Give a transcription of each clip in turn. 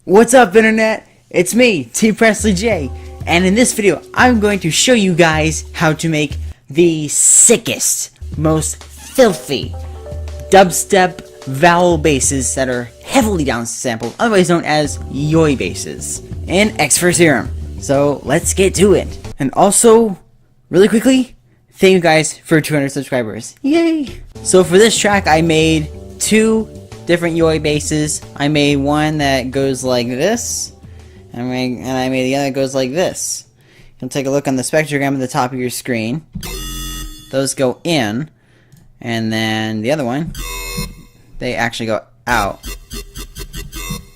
What's up, internet? It's me, TPressleyJ, and in this video I'm going to show you guys how to make the sickest, most filthy dubstep vowel basses that are heavily downsampled, otherwise known as yoy basses, in Xfer Serum. So let's get to it. And also, really quickly, thank you guys for 200 subscribers. Yay! So for this track I made two different yoy basses. I made one that goes like this, and I made the other that goes like this. You can take a look on the spectrogram at the top of your screen. Those go in, and then the other one, they actually go out.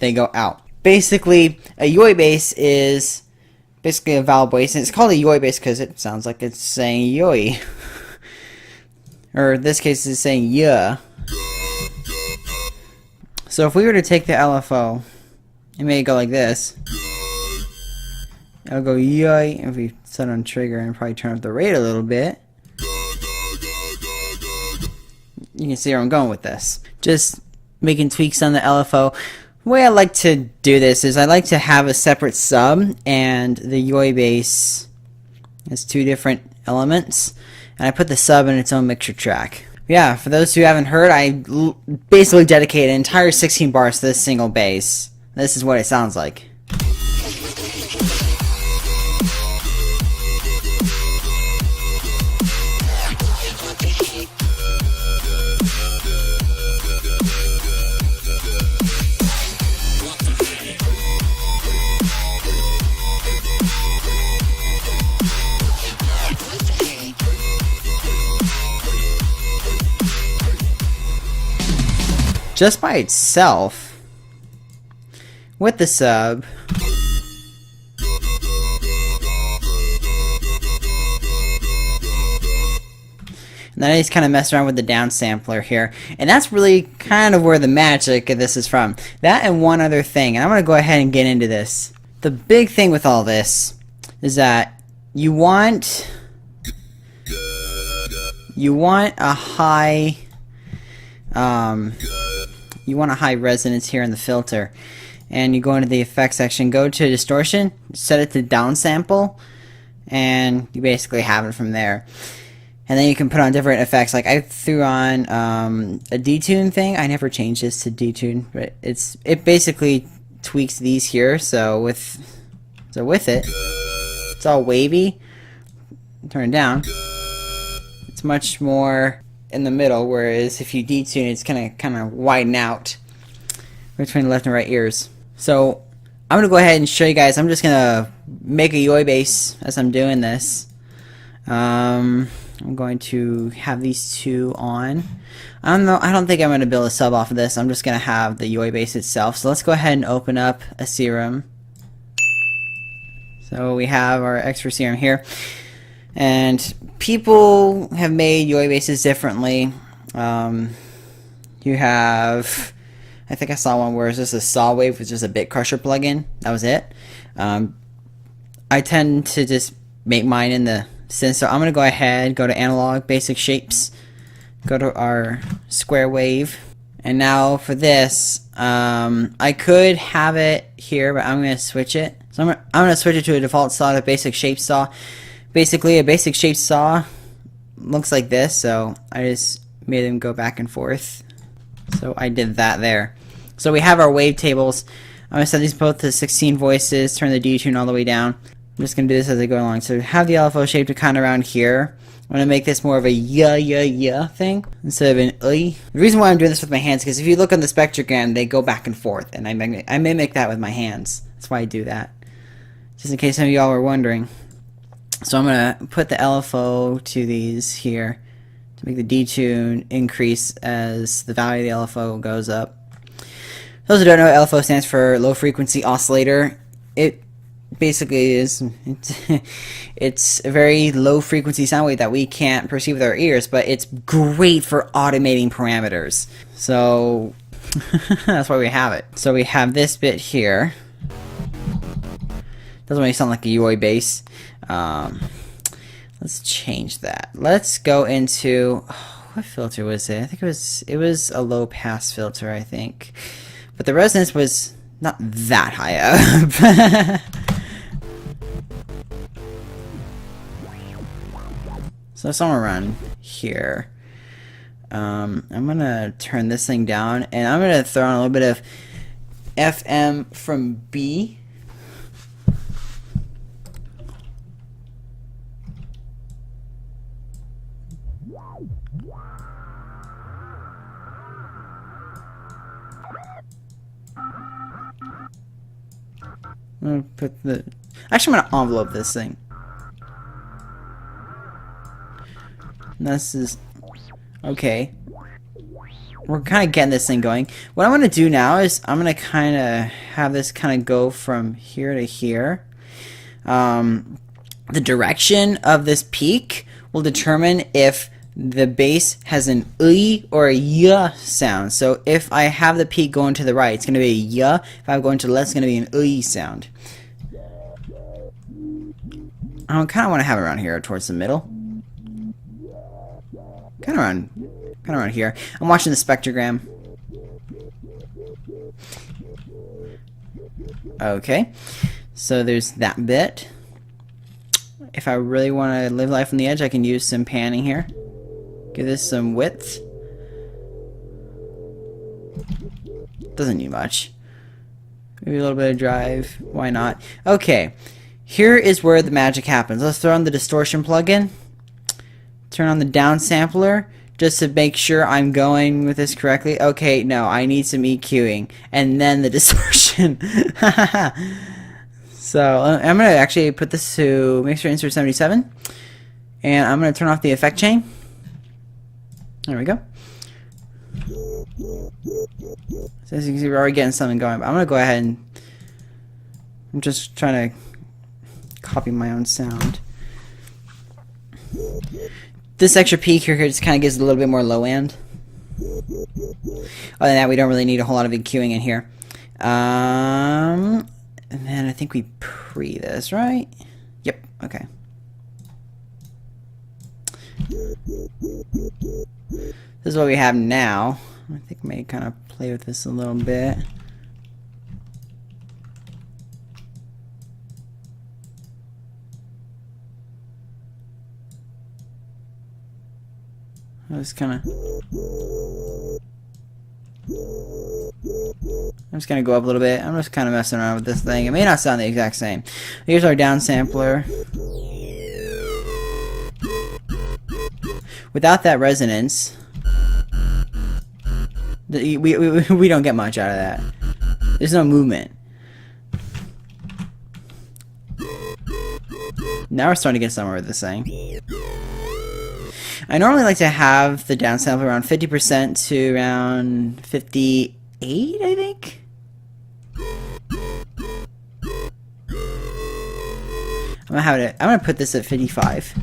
They go out. Basically, a yoy bass is basically a vowel bass, and it's called a yoy bass because it sounds like it's saying yoy. Or in this case, it's saying yeah. So if we were to take the LFO and make it go like this, it'll go yoy. If we set on trigger and probably turn up the rate a little bit, you can see where I'm going with this. Just making tweaks on the LFO. The way I like to do this is I like to have a separate sub, and the yoy bass has two different elements, and I put the sub in its own mixture track. Yeah, for those who haven't heard, I basically dedicate an entire 16 bars to this single bass. This is what it sounds like. Just by itself, with the sub, and then I just kind of mess around with the downsampler here, and that's really kind of where the magic of this is from. That and one other thing, and I'm going to go ahead and get into this. The big thing with all this is that you want a high resonance here in the filter, and you go into the effects section, go to distortion, set it to downsample, and you basically have it from there. And then you can put on different effects. Like I threw on a detune thing. I never changed this to detune, but it basically tweaks these here. So with it, it's all wavy. Turn it down. It's much more in the middle, whereas if you detune, it's gonna kind of widen out between the left and right ears. So I'm gonna go ahead and show you guys. I'm just gonna make a yoy bass as I'm doing this. I'm going to have these two on. I don't think I'm gonna build a sub off of this. I'm just gonna have the yoy bass itself. So let's go ahead and open up a Serum. So we have our Xfer Serum here. And people have made yoy basses differently. You have, I think I saw one where it's just a saw wave with just a bitcrushed plugin. That was it. I tend to just make mine in the synth. So I'm going to go ahead, go to analog, basic shapes, go to our square wave. And now for this, I could have it here, but I'm going to switch it. So I'm going to switch it to a default saw, a basic shape saw. Basically, a basic shape saw looks like this, so I just made them go back and forth. So I did that there. So we have our wavetables. I'm going to set these both to 16 voices, turn the detune all the way down. I'm just going to do this as I go along. So have the LFO shape to kind of around here. I'm going to make this more of a yeah thing instead of an The reason why I'm doing this with my hands is because if you look on the spectrogram, they go back and forth, and I mimic that with my hands. That's why I do that. Just in case some of y'all were wondering. So I'm going to put the LFO to these here to make the detune increase as the value of the LFO goes up. Those who don't know, LFO stands for low frequency oscillator. It basically is, it's a very low frequency sound wave that we can't perceive with our ears, but it's great for automating parameters. So that's why we have it. So we have this bit here. Doesn't really sound like a yoy bass. Let's change that. Let's go into, what filter was it? I think it was a low pass filter, I think. But the resonance was Not that high up. So somewhere around here. I'm gonna turn this thing down, and I'm gonna throw on a little bit of FM from B. I'm gonna actually, I'm gonna envelope this thing. This is okay. We're kind of getting this thing going. What I'm gonna do now is I'm gonna kind of have this kind of go from here to here. The direction of this peak will determine if the bass has an I or a Y sound. So if I have the peak going to the right, it's going to be a Y. If I'm going to the left, it's going to be an I sound. I kind of want to have it around here towards the middle. Kind of around here. I'm watching the spectrogram. Okay, so there's that bit. If I really want to live life on the edge, I can use some panning here. Give this some width. Doesn't need much. Maybe a little bit of drive. Why not? Okay. Here is where the magic happens. Let's throw on the distortion plugin. Turn on the downsampler just to make sure I'm going with this correctly. Okay, no, I need some EQing. And then the distortion. So I'm going to actually put this to mixer insert 77. And I'm going to turn off the effect chain. There we go. So as you can see, we're already getting something going. But I'm going to go ahead and... I'm just trying to copy my own sound. This extra peak here just kind of gives it a little bit more low end. Other than that, we don't really need a whole lot of EQing in here. And then I think we pre this, right? Yep, okay. This is what we have now. I think I may kind of play with this a little bit. I'm just gonna go up a little bit. I'm just kind of messing around with this thing. It may not sound the exact same. Here's our downsampler. Without that resonance, we don't get much out of that. There's no movement. Now we're starting to get somewhere with this thing. I normally like to have the downsample around 50% to around 58, I think. I'm gonna put this at 55.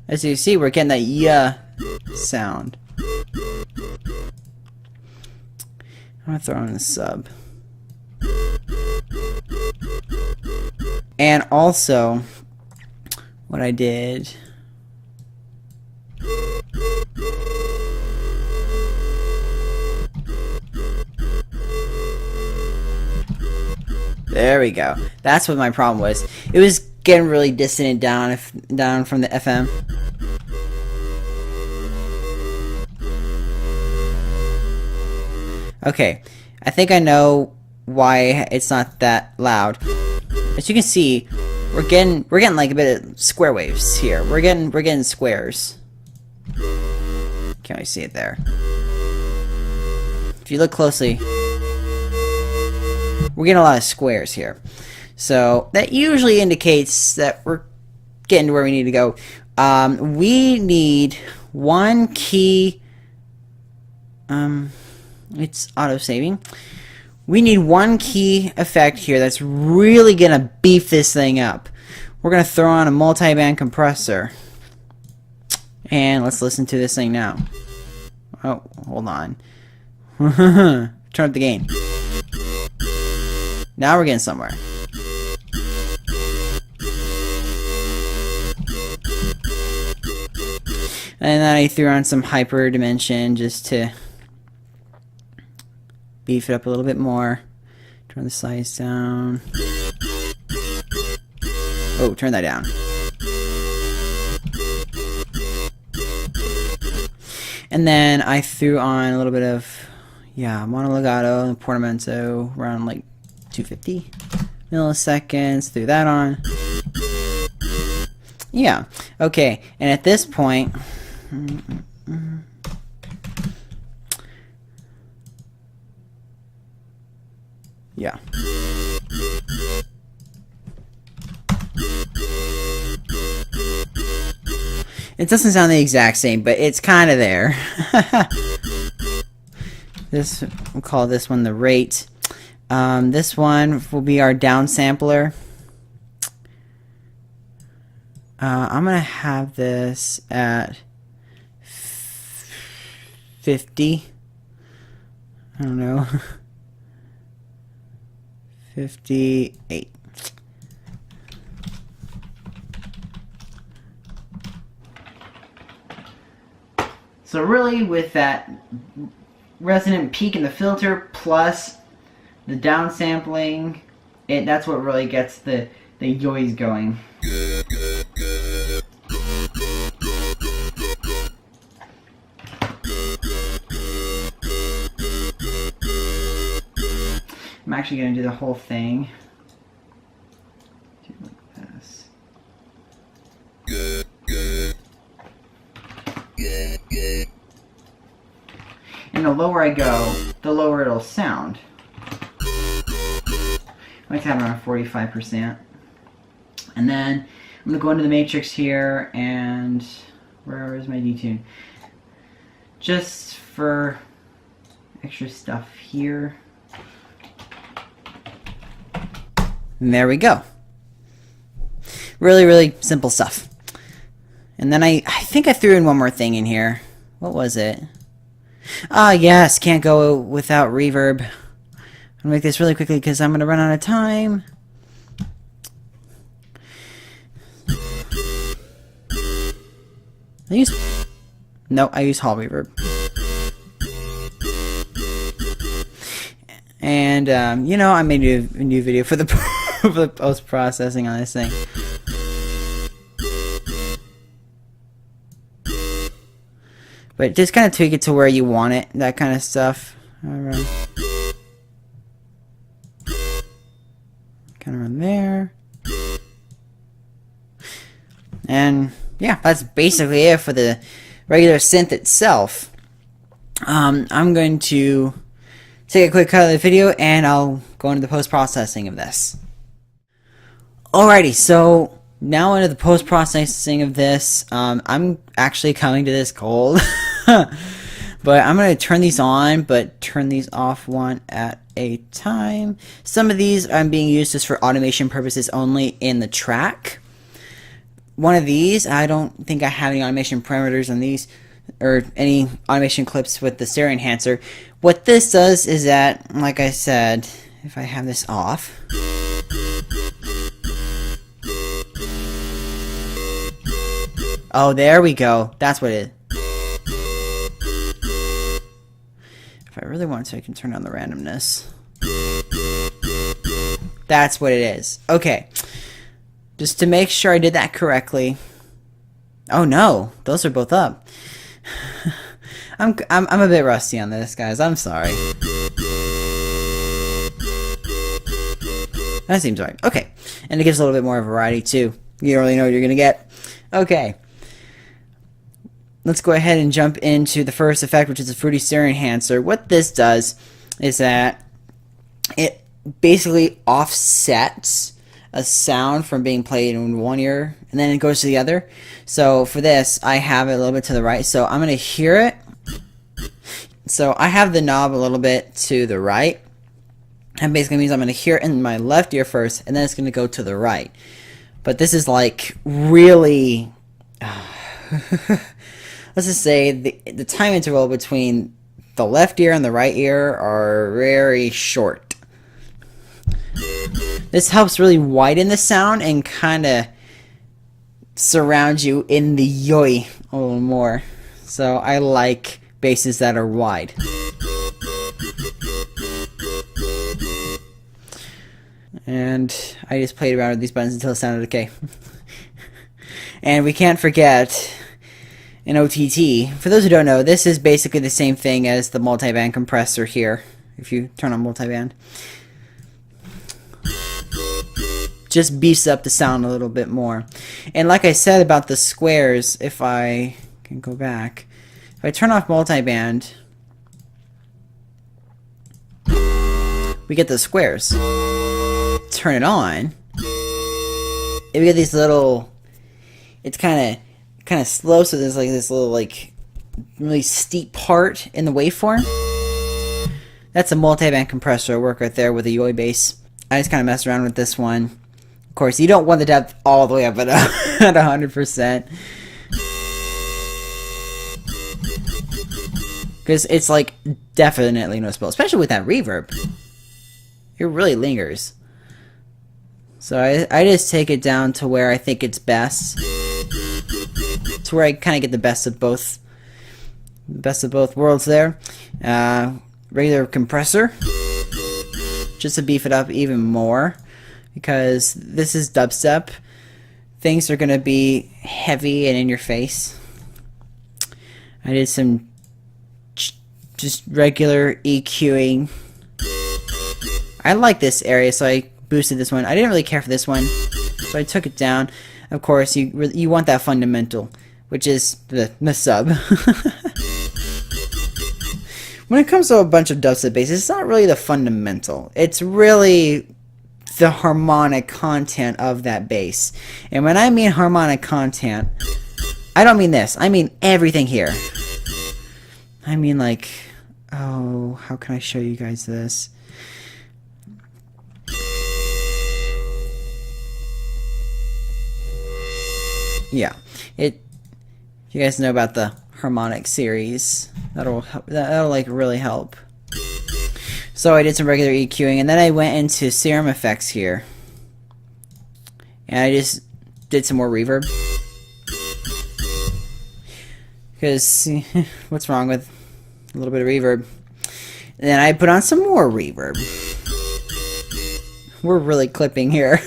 As you see, we're getting that yeah sound. I'm gonna throw in the sub. And also, what I did... There we go. That's what my problem was. It was getting really dissonant down from the FM. Okay, I think I know why it's not that loud. As you can see, we're getting like a bit of square waves here. We're getting squares. Can't really see it there. If you look closely, we're getting a lot of squares here. So that usually indicates that we're getting to where we need to go. We need one key. It's auto-saving. We need one key effect here that's really gonna beef this thing up. We're gonna throw on a multiband compressor. And let's listen to this thing now. Oh, hold on. Turn up the gain. Now we're getting somewhere. And then I threw on some hyper dimension just to beef it up a little bit more. Turn the size down. Oh, turn that down. And then I threw on a little bit of, yeah, mono legato and portamento around like 250 milliseconds. Threw that on. Yeah, okay. And at this point, yeah. It doesn't sound the exact same, but it's kind of there. We'll call this one the rate. This one will be our downsampler. I'm going to have this at 50. I don't know. 58. So really, with that resonant peak in the filter plus the downsampling, that's what really gets the yoys going. I'm actually going to do the whole thing. Do like this. And the lower I go, the lower it'll sound. I like to have it around 45%. And then I'm going to go into the matrix here, and where is my detune? Just for extra stuff here. And there we go. Really, really simple stuff. And then I think I threw in one more thing in here. What was it? Ah, yes, can't go without reverb. I'm gonna make this really quickly because I'm gonna run out of time. I use hall reverb. And you know, I made a new video for the for the post processing on this thing. But just kind of tweak it to where you want it, that kind of stuff. Kind of run there. And yeah, that's basically it for the regular synth itself. I'm going to take a quick cut of the video and I'll go into the post-processing of this. Alrighty, so now into the post-processing of this. I'm actually coming to this cold. But I'm going to turn these on, but turn these off one at a time. Some of these I'm being used just for automation purposes only in the track. One of these, I don't think I have any automation parameters on these, or any automation clips with the stereo enhancer. What this does is that, like I said, if I have this off, oh, there we go. That's what it is. If I really want to, I can turn on the randomness. That's what it is. Okay. Just to make sure I did that correctly. Oh no, those are both up. I'm a bit rusty on this, guys. I'm sorry. That seems right. Okay. And it gives a little bit more variety too. You don't really know what you're gonna get. Okay. Let's go ahead and jump into the first effect, which is a Fruity Stereo Enhancer. What this does is that it basically offsets a sound from being played in one ear, and then it goes to the other. So for this, I have it a little bit to the right, so I'm going to hear it. So I have the knob a little bit to the right. That basically means I'm going to hear it in my left ear first, and then it's going to go to the right. But this is like really... let's just say the time interval between the left ear and the right ear are very short. This helps really widen the sound and kind of surround you in the yoy a little more. So I like basses that are wide. And I just played around with these buttons until it sounded okay. And we can't forget an OTT. For those who don't know, this is basically the same thing as the multiband compressor here. If you turn on multiband, just beefs up the sound a little bit more. And like I said about the squares, if I can go back, if I turn off multiband, we get the squares. Turn it on, and we get these little, it's kind of slow, so there's like this little like really steep part in the waveform. That's a multiband compressor work right there with a UI bass. I just kind of messed around with this one. Of course, you don't want the depth all the way up at 100%. Because it's like definitely noticeable, especially with that reverb. It really lingers. So I just take it down to where I think it's best. To where I kind of get the best of both worlds there. Regular compressor, just to beef it up even more, because this is dubstep. Things are gonna be heavy and in your face. I did some just regular EQing. I like this area, so I boosted this one. I didn't really care for this one, so I took it down. Of course, you want that fundamental, which is the sub. When it comes to a bunch of dubstep basses, it's not really the fundamental. It's really the harmonic content of that bass. And when I mean harmonic content, I don't mean this. I mean everything here. I mean like, oh, how can I show you guys this? Yeah, you guys know about the harmonic series. That'll like really help. So I did some regular EQing, and then I went into Serum effects here, and I just did some more reverb. Because what's wrong with a little bit of reverb? And then I put on some more reverb. We're really clipping here.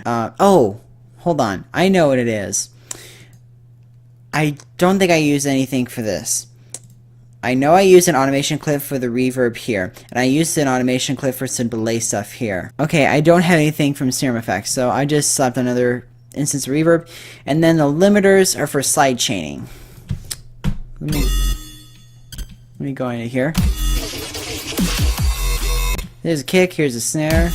Oh, hold on. I know what it is. I don't think I used anything for this. I know I used an automation clip for the reverb here, and I used an automation clip for some delay stuff here. Okay, I don't have anything from Serum effects, so I just slapped another instance of reverb, and then the limiters are for side chaining. Let me go into here. There's a kick, here's a snare.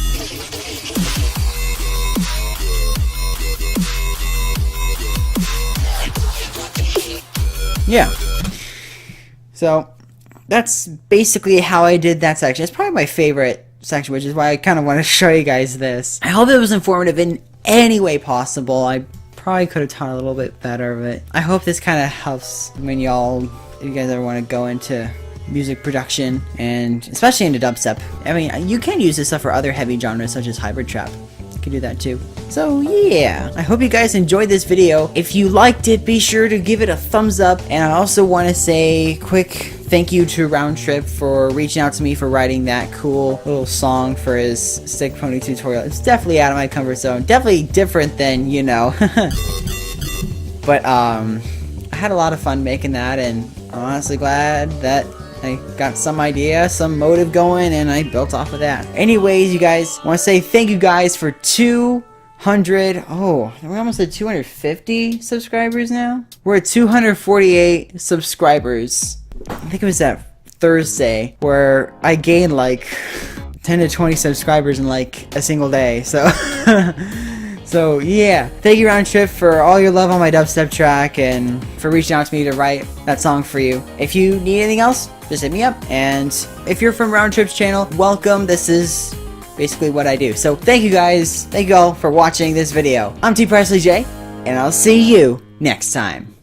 Yeah. So that's basically how I did that section. It's probably my favorite section, which is why I kind of want to show you guys this. I hope it was informative in any way possible. I probably could have taught a little bit better, but I hope this kind of helps when if you guys ever want to go into music production, and especially into dubstep. I mean, you can use this stuff for other heavy genres such as hybrid trap. You can do that too. So yeah, I hope you guys enjoyed this video. If you liked it, be sure to give it a thumbs up. And I also want to say quick thank you to Round Trip for reaching out to me for writing that cool little song for his stick pony tutorial. It's definitely out of my comfort zone. Definitely different than, you know. But I had a lot of fun making that, and I'm honestly glad that I got some idea, some motive going, and I built off of that. Anyways, you guys, I want to say thank you guys for 200, oh, we're almost at 250 subscribers now? We're at 248 subscribers. I think it was that Thursday where I gained like 10 to 20 subscribers in like a single day, so... So yeah, thank you Round Trip for all your love on my dubstep track and for reaching out to me to write that song for you. If you need anything else, just hit me up. And if you're from Round Trip's channel, welcome. This is basically what I do. So thank you guys. Thank you all for watching this video. I'm TPressleyJ, and I'll see you next time.